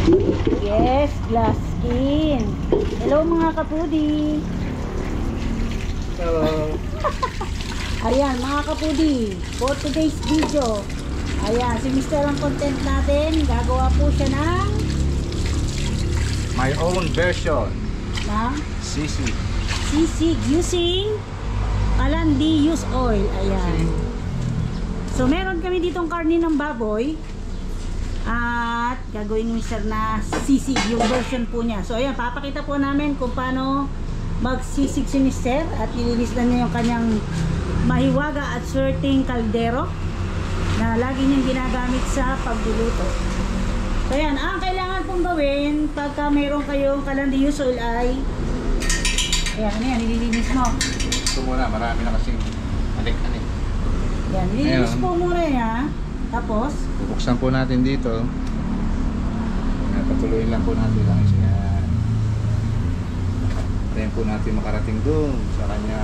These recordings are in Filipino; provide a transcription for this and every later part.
Yes, glass skin. Hello mga kapudi. So, Ayan mga kapudi, for today's video, ayan, si Mr. ang content natin, gagawa po siya ng my own version. sisig Sisig. using Kalandi use oil. Ayan. So meron kami ditong karne ng baboy at gagawin ni Mr. na sisig, yung version po niya. So ayan, papakita po namin kung paano magsisig si Mr. at ililis na niya yung kanyang mahiwaga at swerteng kaldero na lagi niyang ginagamit sa pagluluto. So yan, ang kailangan pong gawin pagka mayroon kayong Kalandi use oil ay ayan, ano yan, nililinis mo. Ito muna, marami na kasing alik-alik. Yan, nililinis Ayan. po muna yan. Tapos Bubuksan po natin dito. Patuloyin lang po natin lang siya. Ayan po natin makarating doon sa kanya.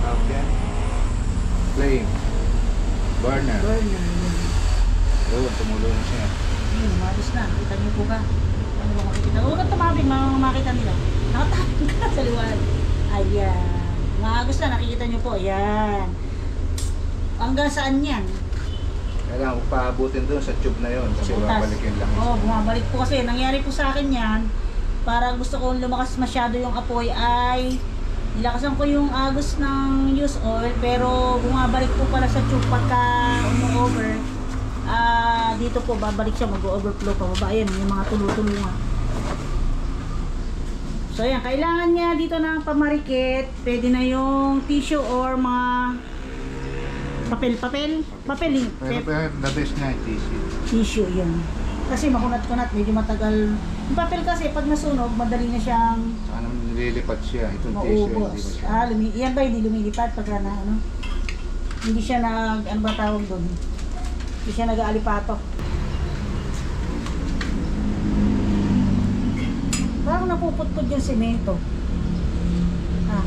Okay. Flame. Burner. Oo, tumulo na siya. malis na, kita niyo po ba? Ano ba makikita? Huwag kang tumabing, makita nila. Nakatapin ka sa liwanag. Ayan. Maagos na, nakikita niyo po. Ayan. Hanggang saan yan? Kailangan ko paabutin doon sa tube na yon kasi Butas. babalikin lang. Oo, bumabalik po kasi. Nangyari po sa akin yan. Para gusto kong lumakas masyado yung apoy ay nilakasan ko yung agos ng use oil pero bumabalik po pala sa tube pagka umu-over. Dito po babalik siya, mag-overflow pa baba. Ayan, yung mga tulo-tulo nga. So ayan, kailangan niya dito ng pamarikit. Pwede na yung tissue or mga papel Pero the best niya, tissue yun. Kasi makunat-kunat, medyo matagal. Yung papel kasi pag nasunog, madali na siyang Sana nililipat siya. Itong tissue, hindi ba maubos. siya? Yan ba hindi lumilipad pagka na ano? Hindi siya ano ba tawag doon? Hindi siya nag-aalipatok. Parang napuputput yung semento. Ha?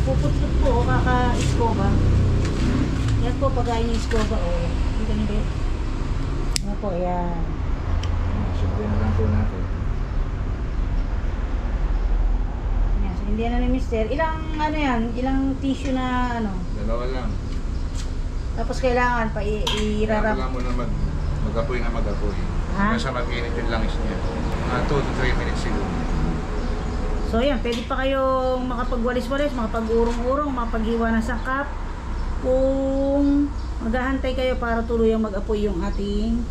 Puputput po, kaka-iskoba. Yan po pagkain yung iskoba. Dito niyo ba yun? Ano po, yan. Siyempre na lang po natin. Yan, so hindi na ni Mister. Ilang ano yan? Ilang tissue na ano? Dalawa lang. Tapos kailangan pa irarap. Kailangan mo na mag-apoy na mag-apoy. Ha? Hanggang sa mag-init yung langis niya. 2 to 3 minutes siguro. So yan, pwede pa kayong makapagwalis-walis, makapag-urong-urong, makapaghiwa ng sangkap. Kung maghahantay kayo para tuluyang mag-apoy yung ating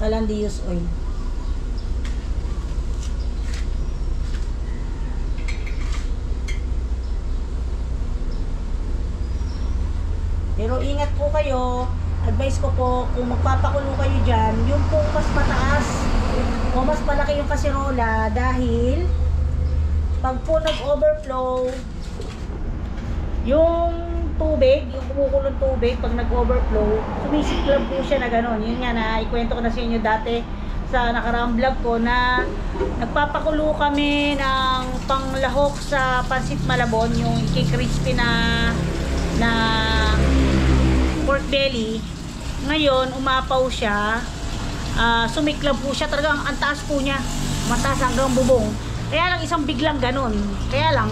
Kalandi use oil. Pero ingat po kayo, advice ko po, kung magpapakulo kayo dyan, yung po mas mataas o mas malaki yung kasirola dahil pag po nag-overflow yung tubig, yung kumukulong tubig, pag nag-overflow, sumisiklab po siya na gano'n. Yun nga na, ikwento ko na sa inyo dati sa nakaraang vlog ko na nagpapakulo kami ng panglahok sa pansit malabon, yung iki-crispy na pork belly. Ngayon, umapaw siya, sumiklab po siya, talagang ang taas po niya, mataas hanggang bubong. Kaya lang isang biglang ganun. Kaya lang,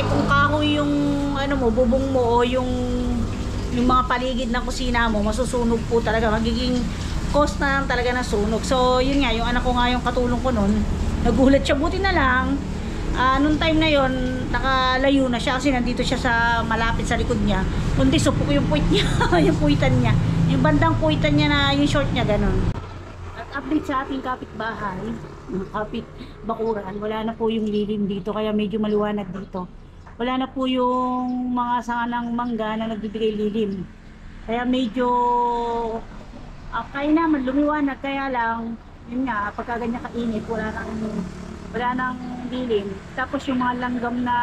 kung kahoy yung ano mo, bubong mo o yung mga paligid ng kusina mo, masusunog po talaga. Magiging cause na lang talaga ng sunog. So, yun nga, yung anak ko nga yung katulong ko nun, nagulat siya, buti na lang. Nung time na yon nakalayo na siya kasi nandito siya sa malapit sa likod niya. Kundi supok yung puwit niya, yung puwitan niya. Yung bandang puwitan niya na yung short niya, ganun. At update sa ating kapitbahay, kapit bakuran, wala na po yung lilim dito kaya medyo maliwanag dito. Wala na po yung mga sanga ng mangga na nagbibigay lilim. Kaya medyo kaya naman lumiwanag, kaya lang yun nga, pagka ganyan kainit, wala nang lilim. Tapos yung mga langgam na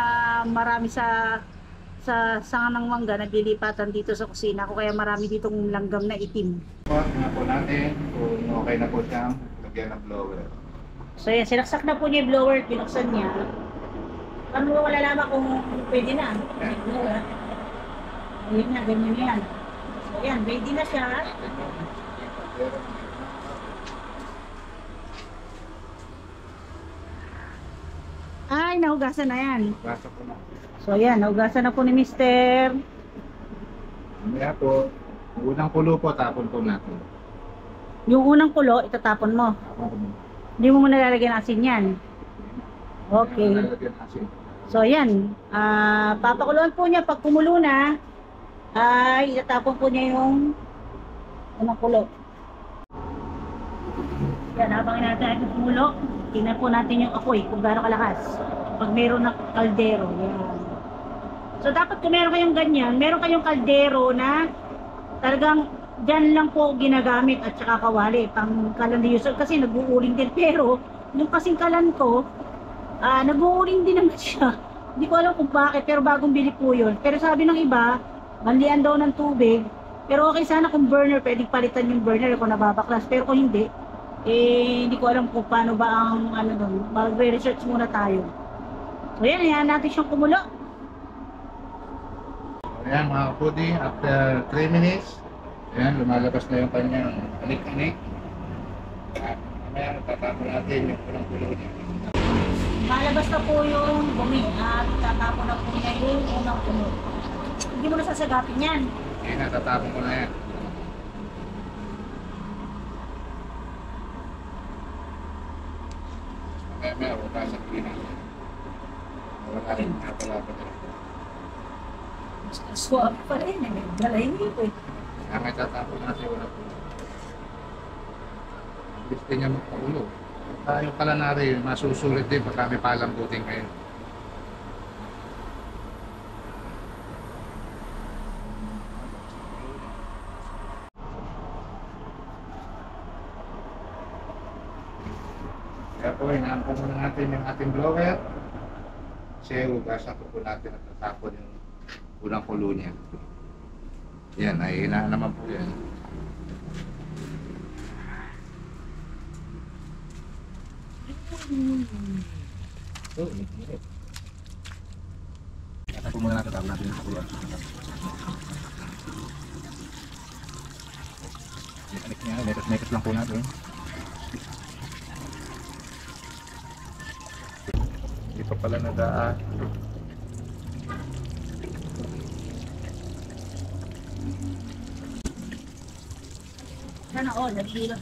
marami sa sanga ng mangga naglilipatan dito sa kusina ko, kaya marami ditong langgam na itim. Tingnan po natin kung okay na po siyang lagyan ng blower. So yan, sinaksak na po niya yung blower, pinuksan niya. Ano mo malalaman kung pwede na? Ayun na, ganyan yan. So, ayan, ready na siya. Ay, nahugasan na yan. Basa ko na. So, ayan, nahugasan na po ni Mister. Kaya po, unang kulo po, tapon po natin. Yung unang kulo, itatapon mo. Tapon ko muna. Hindi mo muna lalagyan ng asin yan. Okay. Lalagyan ng asin. So, ayan. Papakuluan po niya. Pag kumulo na, ay itatapon po niya yung unang kulo. Yan, habang natin ito kumulo, tingnan po natin yung apoy kung gaano kalakas. Pag meron na kaldero, yan. So, dapat kung meron kayong ganyan, meron kayong kaldero na talagang dyan lang po ginagamit at saka kawali. Pang kalan ni user kasi nag-uuling din. Pero, yung kasing kalan ko, nag-uuling din naman siya. Hindi ko alam kung bakit, pero bagong bili po yun. Pero sabi ng iba, manlian daw ng tubig. Pero okay sana kung burner, pwedeng palitan yung burner kung nababaklas. Pero kung hindi, hindi ko alam kung paano ba ang ano doon. Magre-research muna tayo. So yan, ayan natin siyang kumulo. Ayan mga kapudi, after 3 minutes, ayan, lumalabas na yung kanyang anik-anik. At mamaya tatapon natin yung unang kulo niya. Malabas na po yung bumi at tatapon na po niya yung unang puno. Hindi mo na sasagapin yan. Ayan na, tatapon ko na yan. Mamaya, hukasan ko na. Wala rin, napala pa rin. Swap pa rin eh. Galay nito eh. Kaya nga tatapon natin yung unang kulo. Gusto niya magpakulo. Yung pala na rin, masusulit din pag kami palambutin ngayon. Kaya po, inaampun muna natin yung ating blower. Kasi hugasan po natin at tatapon yung unang kulo niya. Yan, ay hinaan naman po yan. Tapos muna natin, tapos natin yung kuluan. Mekanik niya, mekas lang po natin. Hindi pa pala nadaan. Sana all, naghihilot.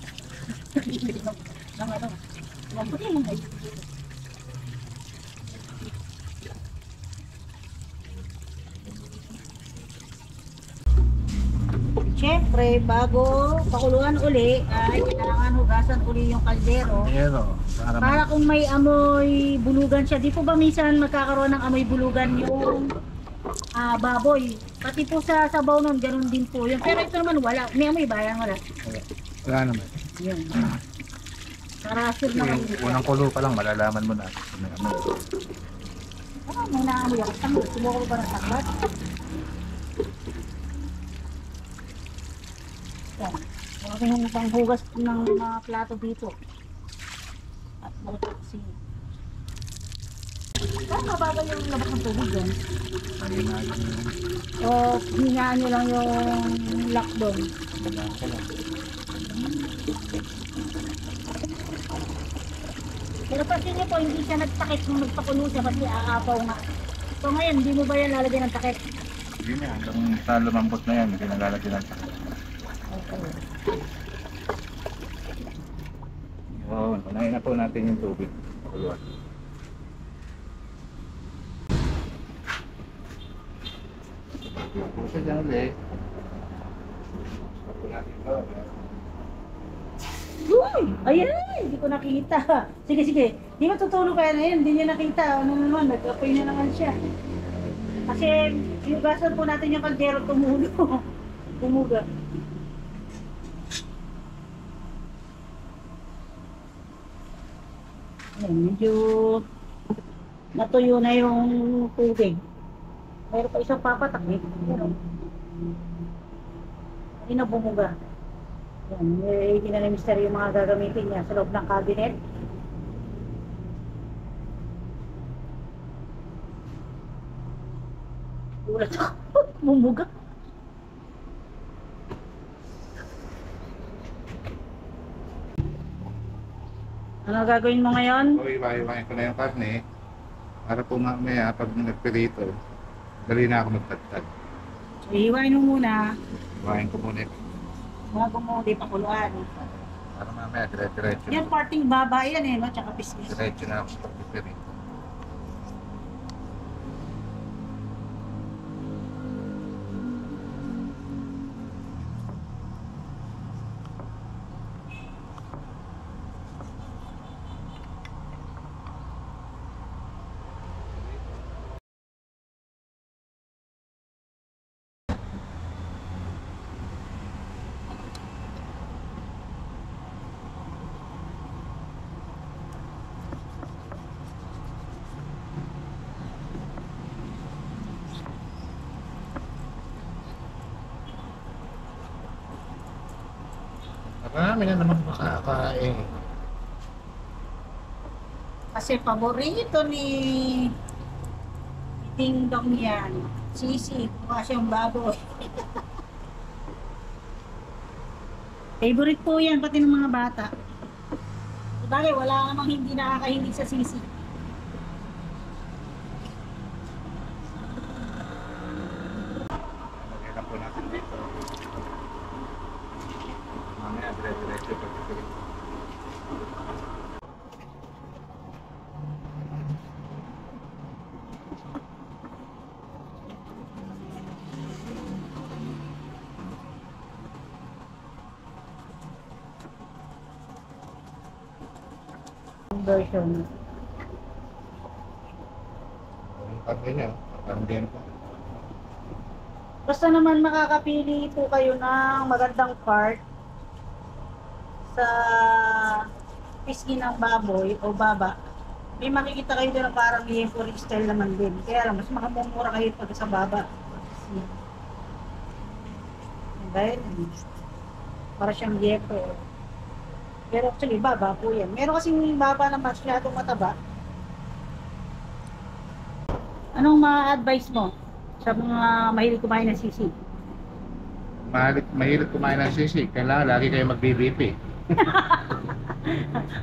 Naghihilot. Ng ano. Ang puti mo guys. Siyempre, bago pakuluan uli, ay kailangan hugasan uli yung kaldero. Pero, Para kung may amoy bulugan siya. Di po ba minsan magkakaroon ng amoy bulugan yung baboy? Pati po sa sabaw nun, ganun din po yun. Pero ito naman wala. May amoy ba? Yan wala. wala naman. Yun. Para sure na Yung kayo. unang kulo pa lang, malalaman mo na. May naamoy ako. Tanggol, sumuko ko ba ng takbat? Yan. Okay yung panghugas ng mga plato dito. At kasi parang mabagal yung labas ng tubig yan. Kanina yung O hingaan nyo lang yung lock doon. wala ko lang. Pero pansin niyo po, hindi siya nagtakip nung nagpakulo siya kasi aapaw nga. So ngayon, hindi mo ba yan lalagyan ng takip? Hindi na, hanggang sa lumambot na yan, hindi nalalagyan ng takip. Okay. Yun, unahin na po natin yung tubig. Kuluan. Puso dyan ulit. Stop po natin ito. Uy! Ayan! Hindi ko nakita. Sige, sige. Di ba tutulog kaya na yun? Hindi niya nakita. Ano naman, nag-apoy na naman siya. Kasi hinugasan po natin yung kaldero tumulo. Tumuga. Ayan, medyo natuyo na yung tubig. Meron pa isang papatak eh. Pero, hindi na bumuga. Yan, hindi na ni Mr. yung mga gagamitin niya sa loob ng cabinet. Ulat ako. Bumuga. Ano gagawin mo ngayon? So, iwa-iwain ko na yung karne para po mamaya pag nagpirito, dali na ako magtagtag. So, iiwain mo muna Iwain ko muna ito. bago mo di pakuluan. Para mamaya dire-diretso Yan, parting baba yan eh, no? Tsaka pisngi. diretso na ako sa pagpipirito. Marami na naman makakain. Kasi paborito ni Ding Dong yan. Sisi, mukha siyang baboy. Favorite po yan, pati ng mga bata. Sabagay, wala namang hindi nakakahilig sa sisi. Lagyan lang po natin dito. Mamaya dire-diretso pagpipirito. Version. Yung karne niya, karne po. Basta naman makakapili po kayo ng magandang part sa pisngi ng baboy o baba. May makikita kayo doon na parang yefuri style naman din. Kaya lang, mas makamumura kayo pag sa baba. Dahil, para siyang yepo. Pero actually, baba po yan. Meron kasing baba na masyadong mataba. Anong ma-advise mo sa mga mahilig kumain ng sisig? Mahilig kumain ng sisig, kailangan lagi kayo mag-BBP.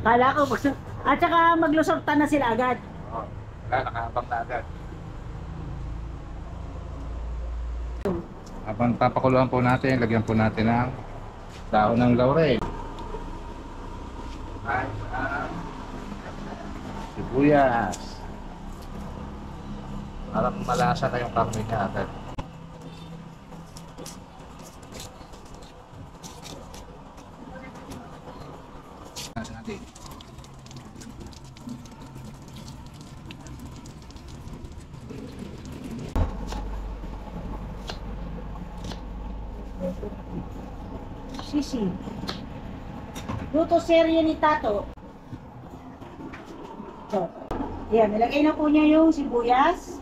Kala ko, at saka maglusortan na sila agad. Oo, wala, nakahabang na agad. Habang papakuluan po natin, lagyan po natin ng dahon ng laurel. Ay, sibuyas. Para malasa na yung karne niya agad. Natin. Sisi. Luto serye ni Tato. So, yan, nilagay na po niya yung sibuyas.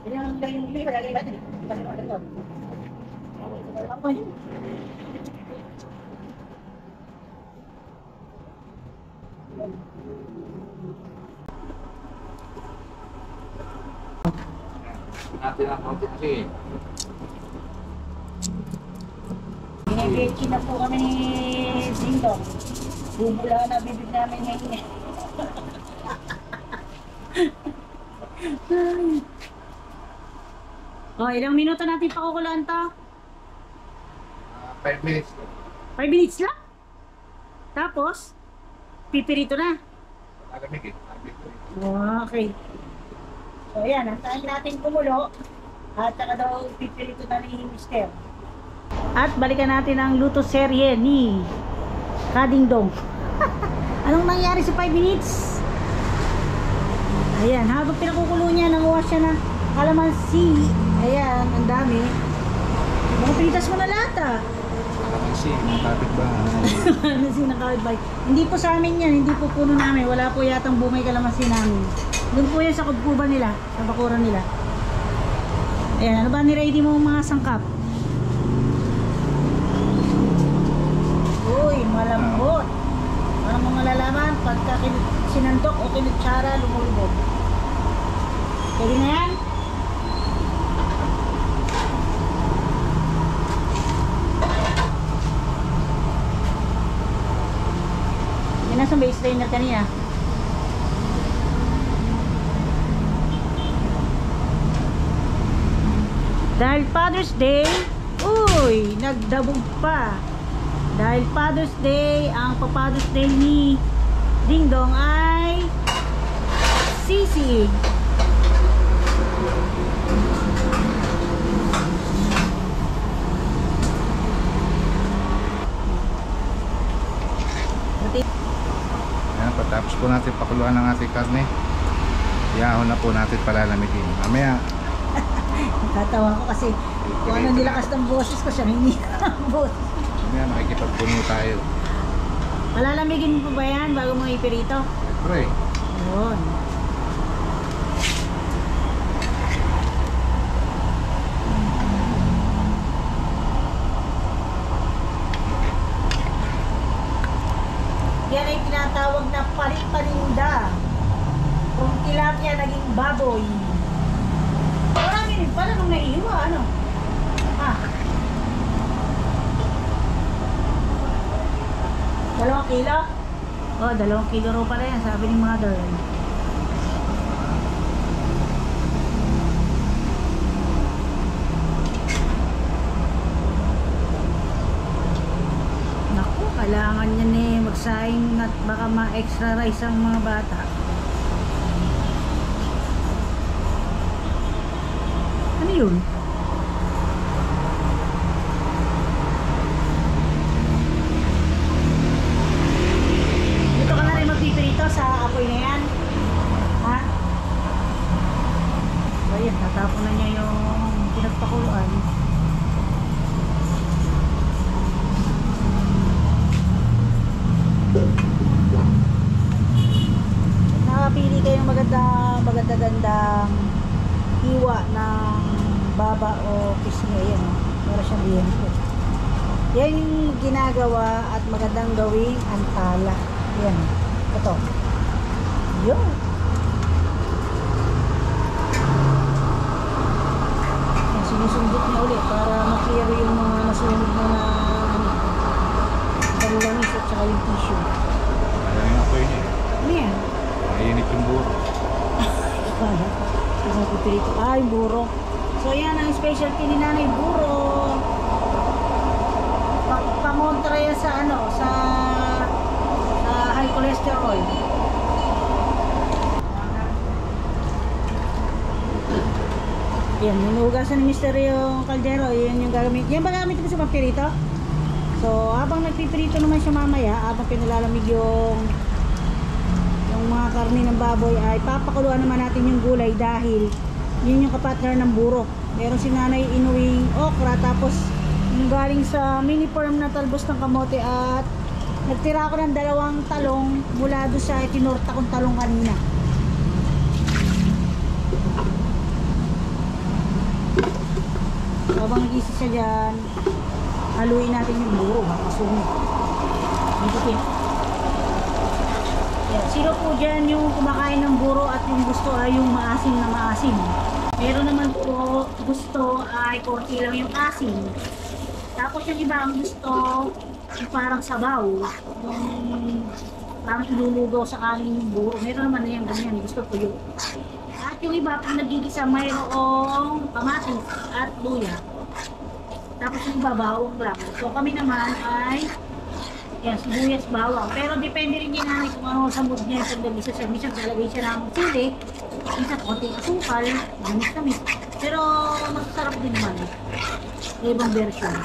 Yan ang yung liver, lagay natin. Okay. Natin ang konti kasi. Binibeki na po kami ni Dingdong. Bumula na bibig namin ngayon. Oh, ilang minuto natin pakukulaan to? 5 minutes. 5 minutes lang? Tapos, pipirito na. Malamig eh. Okay. So, ayan. Antayin natin kumulo. At saka daw pipirito na ni Mister. At balikan natin ang luto serye ni Kadingdong. Anong nangyari sa 5 minutes? Ayan. Habang pinakukulo niya, nanguha siya na kalamansi. Ayan. Ang dami. Mga pinitas mo na lahat ah. Kalamansi, mga kapitbahay. Kalamansi ng kapitbahay. Hindi po sa amin yan. Hindi po puno namin. Wala po yatang bumay kalamansi namin. Doon po yan sa kugkuban nila. Sa bakuran nila. Ayan. Ano ba ni-ready mo mga sangkap? Uy, malambot. Parang mo malalaman pagka sinandok o kinutsara, lumulubog. Pwede na yan? Nasa base trainer kanina. Dahil Father's Day, uy, nagdabog pa. Dahil Father's Day, ang pa-Father's Day ni Ding Dong ay sisig. Ayan, patapos po natin pakuluan ng ating karne. Iyahon na po natin palalamigin. Mamaya, Tatawa ko kasi kung ano nilakas ng boses ko, siya hindi ang boses. mamaya makikipagpuno tayo. Palalamigin mo pa ba yan bago mo ipirito? Siyempre. Yun. Yan ay tinatawag na palit-palinda. Kung tilapia naging baboy. Marami rin pala nung naiiwa, ano? Ah. 2 kilo? Oh, 2 kilo raw pala yan, sabi ni mother. Naku, kailangan niya magsaing at baka ma-extra rice ang mga bata. Ano yun? Dito ka na rin magpipirito sa apoy na yan? Ha? So yan, tatapon na niya yung pinagpakuluan. Nakapili kayong maganda-gandang hiwa ng baba o pisngi. Yan, para siyang liento. Yan yung ginagawa at magandang gawing antala. Yan, ito. Yun. Yan, sinusundot niya ulit para ma-clear yung mga nasunog na langis at saka yung tissue. Ayan yung apoy niya. Ano yan? Mainit yung buro. Yung buro. So yan ang specialty ni Nanay, buro. Pangontra yan sa ano, sa high cholesterol. Yan, hinugasan ni Mr. yung kaldero. Yan yung gagamit. Yan ba gamit mo sa pampirito? So habang nagpipirito naman siya mamaya, habang pinalalamig yung mga karne ng baboy, ay papakuluan naman natin yung gulay dahil yun yung kapatner ng buro. Meron si Nanay inuwing okra, tapos yung galing sa mini farm na talbos ng kamote, at nagtira ako ng 2 talong mula doon sa tinorta kong talong kanina. Habang nag-isa siya dyan, haluin natin yung buro, baka sumit. Dito. Sino po dyan yung kumakain ng buro at yung gusto ay yung maasim na maasim? Meron naman po gusto ay konti lang yung asim. Tapos yung iba ang gusto yung parang sabaw, yung parang ilulugaw sa kanin yung buro. Meron naman na yung ganyan, gusto ko yun. At yung iba pag nagigisa mayroong kamatis at luya. Tapos yung iba bawang lang. So kami naman ay yan, sibuyas, bawang. Pero depende rin din namin kung ano sa mood niya yung pagdagisa siya. Minsan talagay siya ng sili, minsan konting asukal, gamis. Pero masasarap din naman. Ibang version.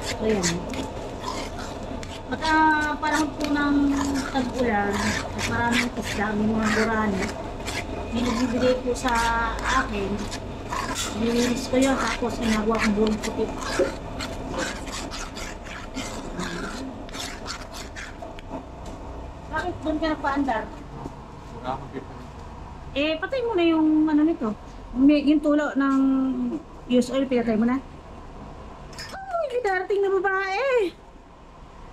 So yan. Pagka parang po ng tag-ulan at maraming isda, may mga gurani, may nagbibigay po sa akin, nilinis ko yun, tapos ginagawa kong burong puti. Bakit doon ka nagpaandar? Eh, patay mo na yung ano nito. Yung tulo ng use oil, pinatay mo na. Ay, may darating na babae.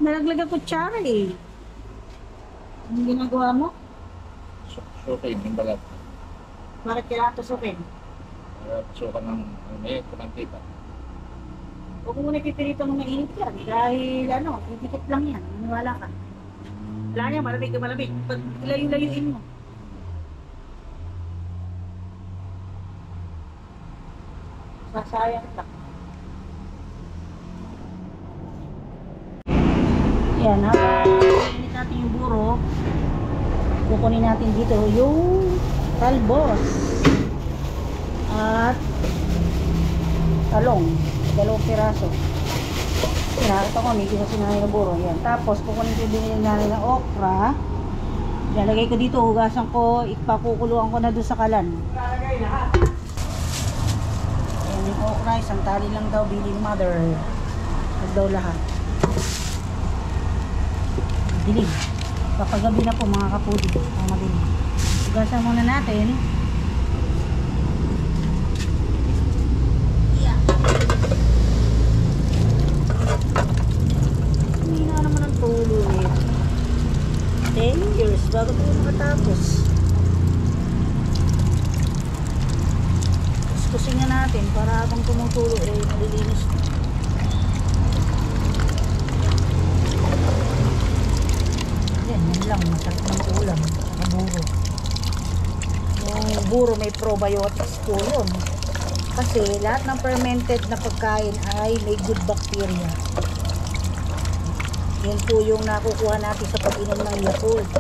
Nalaglag ang kutsara eh. Anong ginagawa mo? Sukin, yung balat. Bakit kailangan tusukin? Sukan ng may kumantika. Huwag mo muna pipirito ng mainit yan. Dahil ano, didikit lang yan. Maniwala ka. Wala niya, malamig na malamig. Pag ilayo-layuin mo. Sasayang lang. Yan, habang init natin yung buro, kukunin natin dito yung talbos at talong, 2 piraso. Nakita ko, medyo na sinanay ng buro. Yan. Tapos, kukunin ko yung binili natin ng okra. Lalagay ko dito, hugasan ko, ipakukuluan ko na doon sa kalan. Lalagay lahat. Ayan yung okra, isang tali lang daw, bili ni mother. Huwag daw lahat. Dilim. Papagabi na po mga kapudi. Madilim. Hugasan muna natin. Hindi na naman ang tulo eh. 10 years bago tayo makatapos. Kuskusin na natin para habang tumutulo eh malilinis na. Yan lang, masarap ng ulam sa buro. Yung buro may probiotics po yun. Kasi lahat ng fermented na pagkain ay may good bacteria. Yan po yung nakukuha natin sa pag-inom ng Yakult.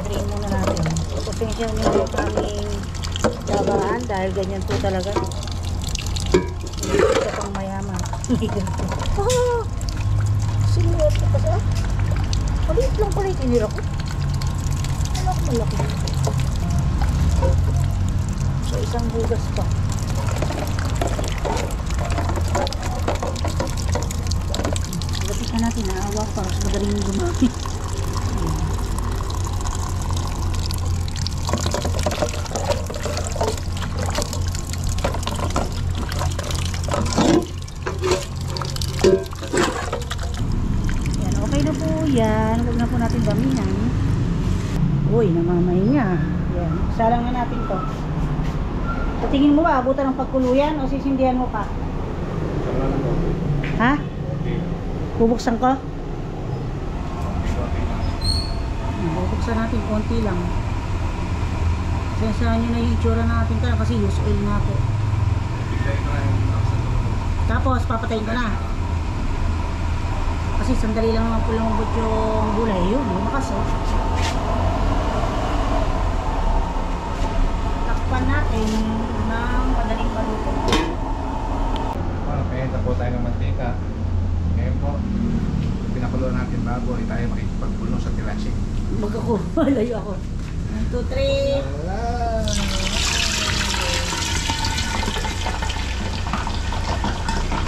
Drain muna natin. Pasensya nyo yung aming labahan dahil ganyan po talaga. Hindi ko pang mayaman. Ah! Sinuwet ko kasi ah. Maliit lang pala yung tinira ko. Malaki. So isang hugas pa. Lapitan natin, naawa para sa madaling gumamit. Yan, okay na po yan. Huwag na po natin damihan. Uy, namamahinga. Yan, salang na natin to. Sa tingin mo ba, abutan ng pagkuluyan o sisindihan mo pa? Ha? Bubuksan ko? Bubuksan natin, konti lang. Sensahan nyo na yung itsura natin ka kasi use oil nga po. Tapos, papatayin ko na. Kasi sandali lang naman po lumabot yung gulay. Yun, lumakas oh. Takpan natin ng madaling maluto. Kaya po tayo ng mantika. Ngayon po, pinakuluan natin bago ay tayo makikipagpulong sa tilasik. Mag ako, malayo ako. 1, 2, 3.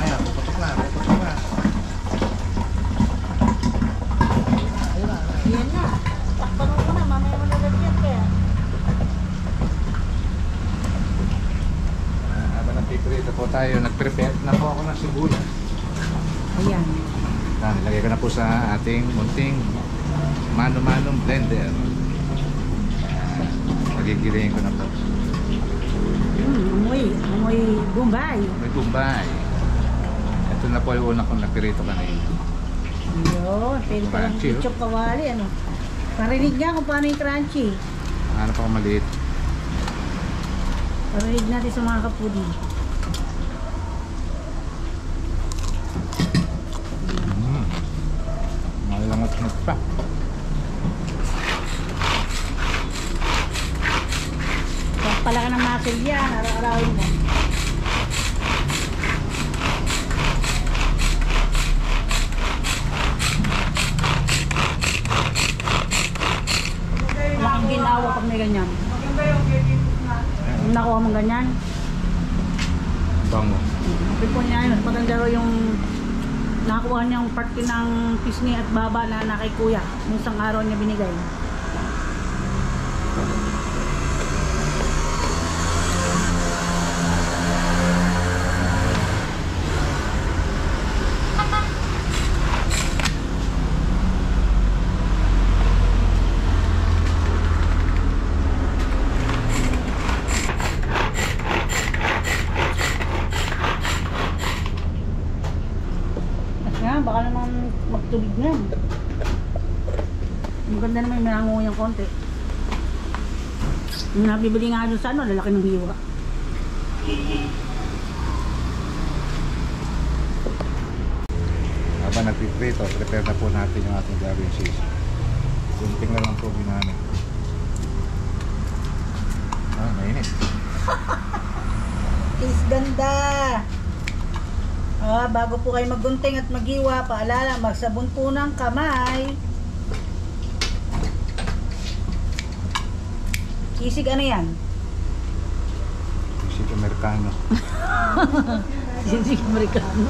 Ayan, puputok na. Yan na. Takpan mo na, mamaya mo nalagyan kaya. Habang nagpiprito po tayo, nag-prepare na po ako ng sibuyas. Ayan. Nilagay ko na po sa ating munting mano-manong blender. Magigilihin ko na po. Amoy Bombay. May gumbay. Ito na po yung una kong napirito kanina. Yun, pwede pa lang Crunchy, oh. ketchup kawali, ano. Parinig nga kung paano yung crunchy. Ano pa akong maliit. Parinig natin sa mga kapudi. Malangot-ngot pa. Kung pala ka ng muscle yan, araw-arawin mo. Wala kang ginawa pag may ganyan. Kung nakuha mong ganyan, Bango. pipon niya yun. Maganda raw yung nakakuha niyang parte ng pisngi at baba na kay kuya. Yung isang araw niya binigay. Baka naman magtubig na. maganda naman yung manango yung konti. Yung nabibili nga doon sa ano, lalaki ng hiwa. Habang nagpiprito, prepare na po natin yung ating gagawin sisig. Kunting na lang po ginamit. Mainit. Is ganda! Bago po kayo maggunting at maghiwa, paalala, magsabon po ng kamay. Sisig ano yan? Sisig Amerikano. Sisig Amerikano.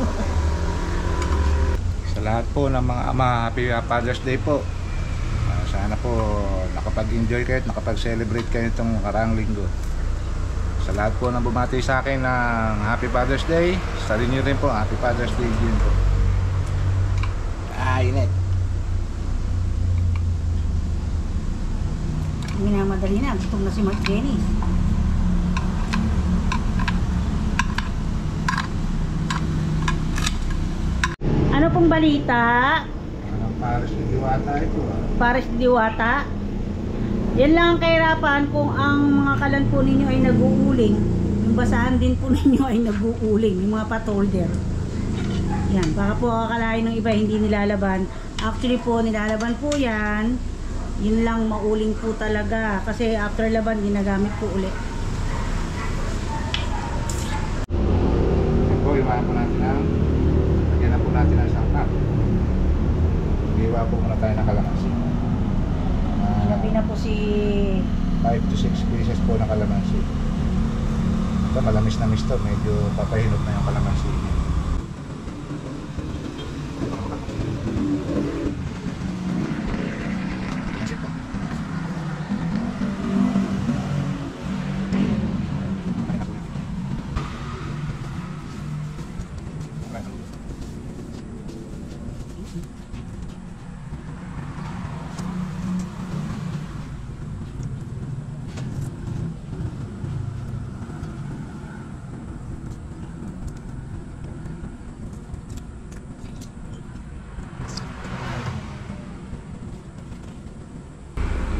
Sa lahat po ng mga ama, Happy Father's Day po. Sana po nakapag-enjoy kayo at nakapag-celebrate kayo itong karaang linggo. Sa lahat po ng bumati sa akin ng Happy Father's Day, sa inyo rin po, Happy Father's Day din po. Init. Minamadali na, gutom na si Mark Dennis. Ano pong balita? Pares ni Diwata ito. Pares ni Diwata? Yan lang ang kahirapan kung ang mga kalan po ninyo ay nag-uuling. Yung basahan din po ninyo ay nag-uuling. Yung mga patolder. Yan, baka po akalain ng iba hindi nilalaban. Actually po, nilalaban po yan. Yun lang, mauling po talaga. Kasi after laban, ginagamit po ulit. Yan po, iwanan po natin ang lagyan na po natin ang sangkap. Iwa po muna tayo ng kalamansi. Gabi na po si... 5 to 6 pieces po ng kalamansi. Ito, malamis na misto. Medyo papahinot na yung kalamansi niya.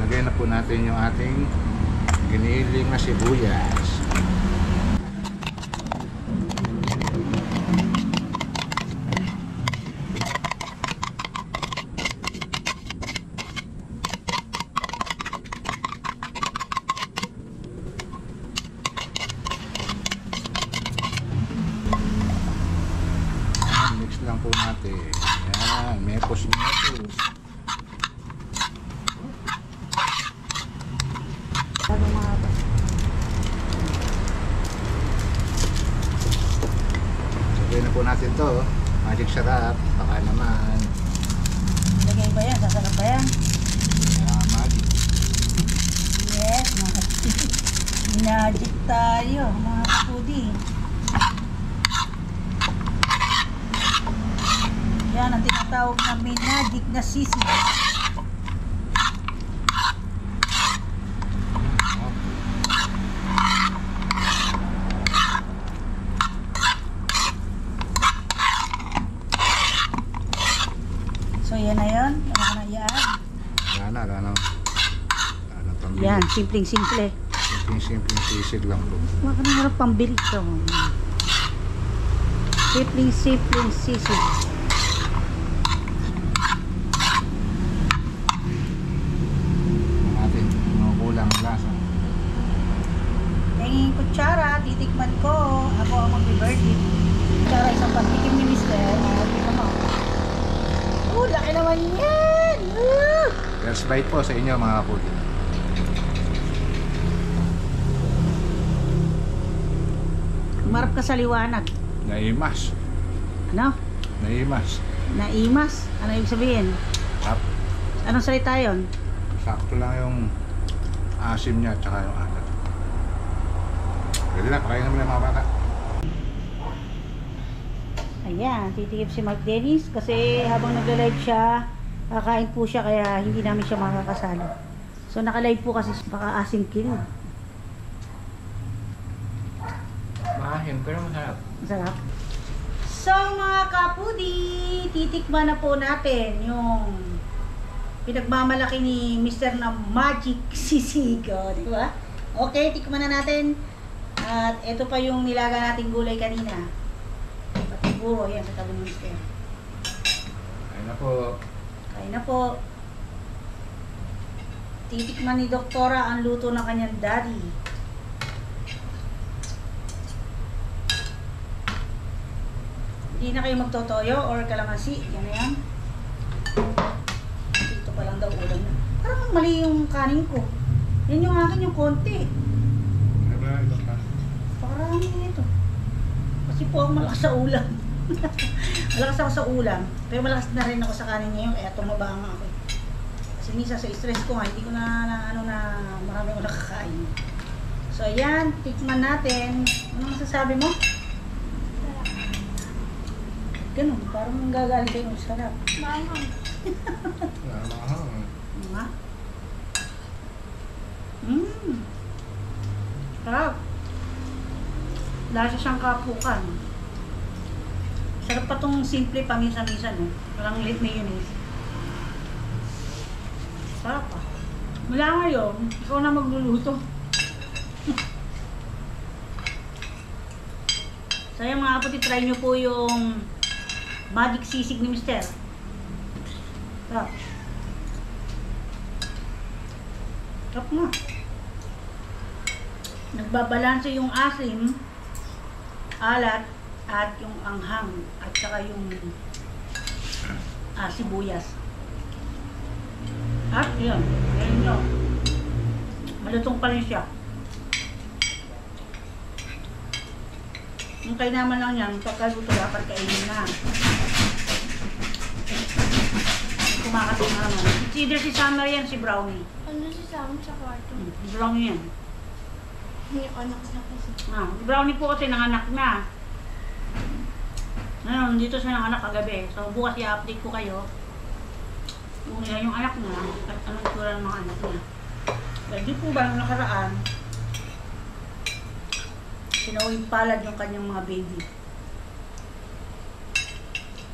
Lagyan na po natin yung ating giniling na sibuyas. Mix lang po natin. Yan, mepos. Lagyan na po natin to. Magic sarap. Baka naman. Lagay ba yan? Sasarap ba yan? Magic. Yes, magic tayo, mga kapudi. Yan ang tinatawag na magic na sisig. So yan na yun. Ano ka na i-add? Wala na pambili. Yan, simpleng-simple. Simpleng sisig lang po. Huwag ka na harap pambili ito. Simpleng sisig. Natin, kulang ang lasa. Tingin kutsara, titikman ko. Ako ang mag-birthday. Kutsara, isang pantikim ni Mr. Tingnan mo. Laki naman yan! First bite po sa inyo mga kapuli. Marap ka sa liwanag. Naimas. Ano? Naimas. Naimas? Ano ibig sabihin? Tap. Anong salita yon? Sakto lang yung asim niya at saka yung alat. Pwede na, pakain naman ng mga bata. Ayan, titikip si Mark Dennis kasi habang nagla-live siya, kakain po siya kaya hindi namin siya makakasalo. So naka-live po kasi baka asim kilo. Mahin, pero masarap. Masarap. So mga kapudi, titikman na po natin yung pinagmamalaki ni Mr. na Magic Sisig, di ba? Okay, tikman na natin. At ito pa yung nilaga nating gulay kanina. Pati buro, yan sa tabi ni Mr. Ayun na po. Kain na po. Titikman ni Doktora ang luto ng kanyang daddy. Hindi na kayo magtotoyo or kalamansi. Yan na yan. Ito pa lang daw ulam na. Parang mali yung kanin ko. Yan yung akin yung konti. Parang ito. Kasi po ako malakas sa ulam. Malakas ako sa ulam. Pero malakas na rin ako sa kanin ngayon. Kaya tumaba nga ako. Kasi minsan sa stress ko nga, hindi ko na marami ko nakakain. So ayan, tikman natin. Ano masasabi mo? Ganun, parang gagaling kayo ng sarap. Maanghang. Nga? Sarap. Lasa siyang kapukan. Sarap pa tong simple paminsan-minsan, no? Walang late mayonnaise. Sarap pa. Mula ngayon, ikaw na magluluto. So yung mga kapatid, try nyo po yung Magic Sisig ni Mr. Sarap. Sarap nga. Nagbabalanse yung asim, alat, at yung anghang, at saka yung sibuyas. At yun, ngayon nyo. Malutong pa rin siya. Yung kainaman lang yan, pagkaluto dapat kainin na. Kumakating na naman. It's either si Summer yan, si Brownie. Ano si Sam sa kwarto? Si Brownie yan. Hindi anak na kasi. Si Brownie po kasi nanganak na. Ngayon, dito siya nanganak kagabi. So bukas i-update ko kayo kung yan yung anak niya at anong itsura ng mga anak niya. Dahil di po ba nung nakaraan, sinawing palad yung kanyang mga baby.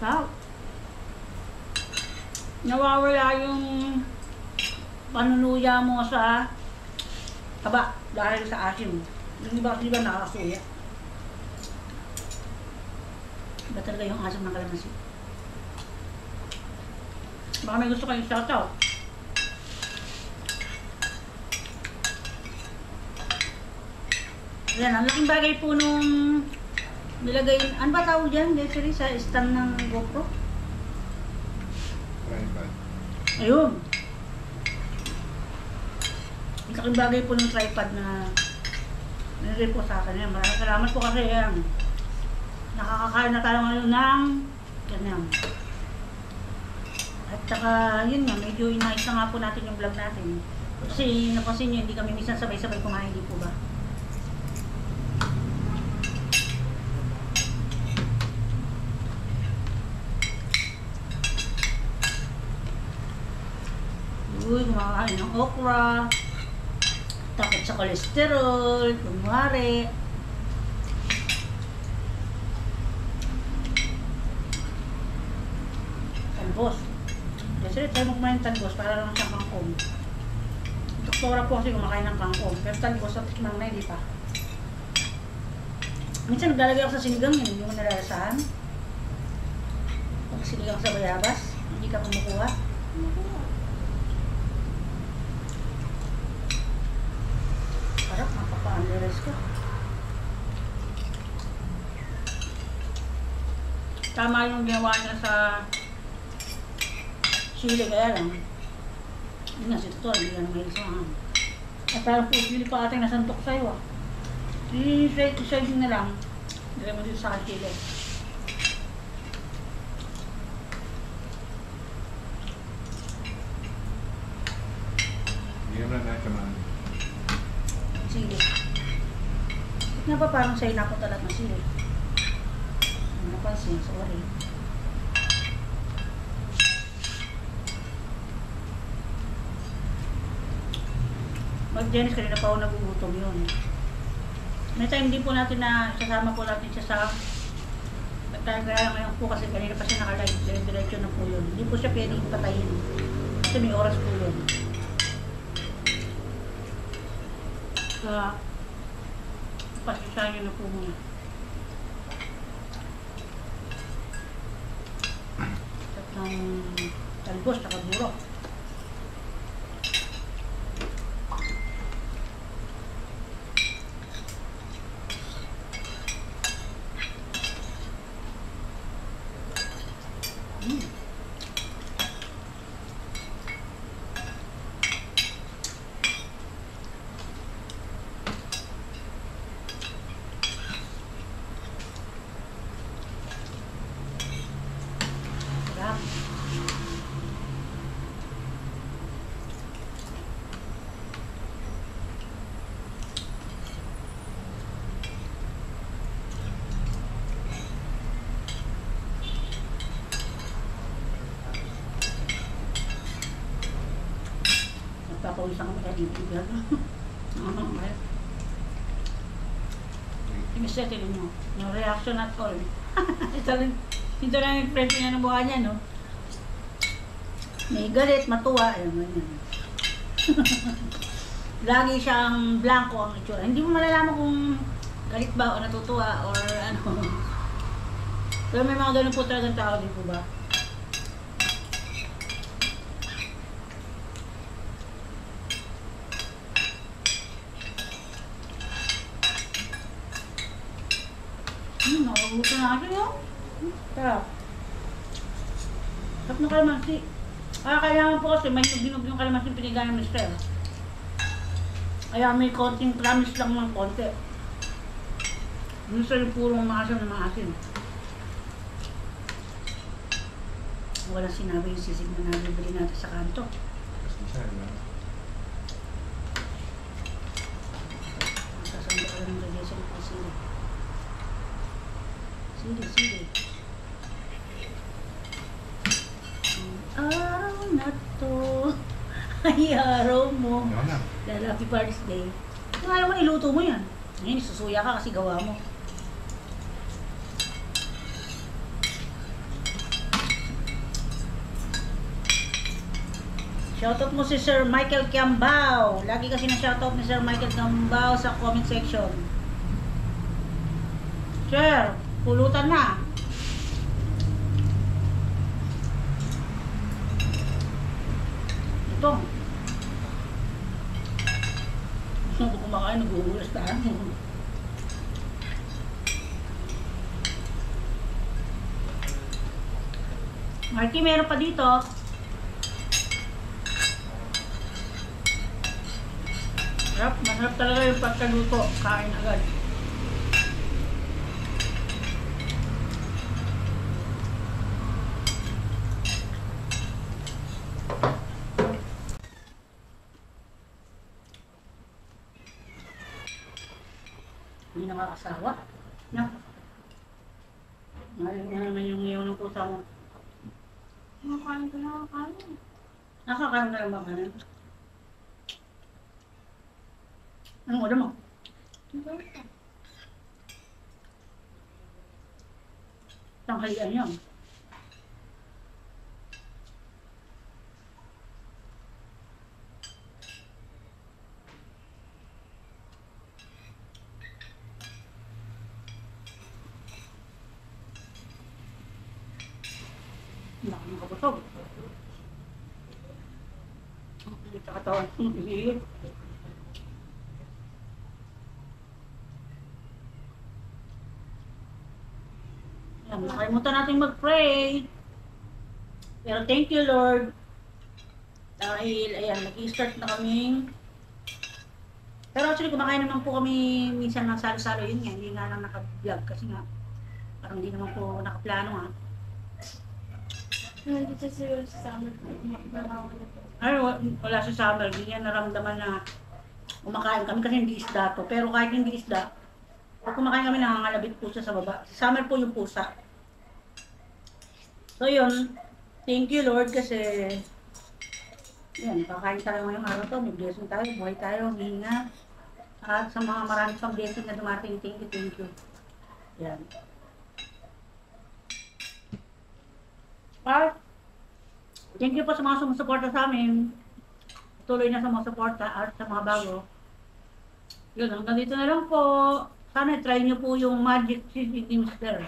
So, nawawala yung panunuya mo sa taba dahil sa asim. Yung iba nakakasuya. Iba talaga yung asim ng kalamansi. Baka may gusto kayong shoutout. Ayan, ang laking bagay po nung nilagay, ano ba tawag dyan, Desiree, sa stand ng GoPro? Ayun. Ang laking bagay po ng tripod na nilagay po sa akin. Ayan, maraming salamat po kasi yan. Nakakakain na tayo ngayon ng ganyan. At saka, yun nga, medyo inayos na nga po natin yung vlog natin. Kasi napansin nyo, hindi kami minsan sabay-sabay kumain, di po ba? Uy, kumakain ng okra. Takot sa kolesterol, kunwari. Talbos. Kasi tayo magkumain ng talbos para lang sa kangkong. Doktora po kasi kumakain ng kangkong. Pero talbos at tikmang na, hindi pa. Minsan naglalagay ako sa sinigang yun, hindi mo nalalasahan. Pag sinigang sa bayabas, hindi ka kumukuha. Parang mapapa-underes ko. Tama yung ginawa niya sa chili, kaya lang. Yun nga, si Tutor, hindi ka na mahilig sa mga. At parang po, chili pa ating nasantok sa'yo ah. I-side na lang. Dali mo dito sa akin chili. Hindi naman na kamahan. Chili. Bakit nga ba parang sa'yo napunta lahat ng chili? Ano napansin, sorry. Mag-Janice, kanina pa ako nagugutom yun. May time din po natin na sasama po natin siya sa kaya ngayon po kasi kanina pa siya naka-live, dire-diretso na po yun. Hindi po siya pwedeng patayin. Kasi may oras po yun. Kaya, pasisahin na po muna. At ng talbos, saka burok. Sarap. Nagpapawisan kami kaya dito. Imiset yun mo. No reaction at all. Ito lang yung impression niya ng buhay niya, no? May galit, matuwa, ayun, ganyan. Lagi siyang blanco ang itsura. Hindi mo malalaman kung galit ba o natutuwa or ano. Pero may mga ganun po talagang tao, di po ba? Nakabuto na natin yun. Sarap. Sarap ng kalamansi. Kailangan po kasi may ginog yung kalamansi pinigyan ng mister. Kaya may konting promise lang ng konti. Minsan yung purong maasim na maasim. Walang sinabi yung sisig na nabibili natin sa kanto. Sasanda ka lang ng radiation ng sili. Sili. Ang araw na to ay araw mo. Happy birthday. Kung ayaw mo, iluto mo yan. Ngayon, susuya ka kasi gawa mo. Shoutout mo si Sir Michael Kiambao. Lagi kasi na shoutout ni Sir Michael Kiambao sa comment section. Sir, pulutan na. Ito. Gusto ko kumakain, nag-uulas tayo. Marky, meron pa dito. Masarap talaga yung pagkaluto. Kain agad. Hindi nakakasawa. No? Ngayon na naman yung iyaw ng pusa mo. Nakakain ko na kakain. Nakakaroon ka lang ba kanan? Anong order mo? Tanghalian yun. Laki ng kabusog. Hindi sa katawan. Hindi. Nakalimutan natin mag-pray. Pero thank you, Lord. Dahil, ayan, nag-i-start na kaming. Pero actually, kumakain naman po kami minsan ng salo-salo. Yun nga, hindi nga lang naka-vlog kasi nga, parang hindi naman po nakaplano ha. Nandito siguro sa summer. Ay, wala sa summer. Hindi niya naramdaman na kumakain kami kasi hindi isda to. Pero kahit hindi isda, pag kumakain kami, nangangalabit po siya sa baba. Sa summer po yung pusa. So yun, thank you Lord kasi yan, kakain tayo ngayong araw to, may blessing tayo, buhay tayo, hinga. At sa mga marami pang blessing na dumating, thank you. Yan. At Thank you po sa mga sumusuporta sa amin. Tuloy na sa mga suporta at sa mga bago. Yun, hanggang dito na lang po. Sana try nyo po yung Magic CCT Mister.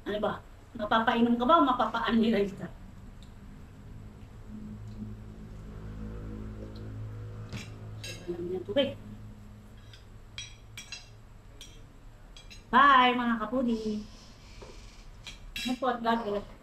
Ano ba? Mapapainom ka ba o mapapa-analyze ka? Alam niya tubig. Bye mga kapudi. Ano po at God bless.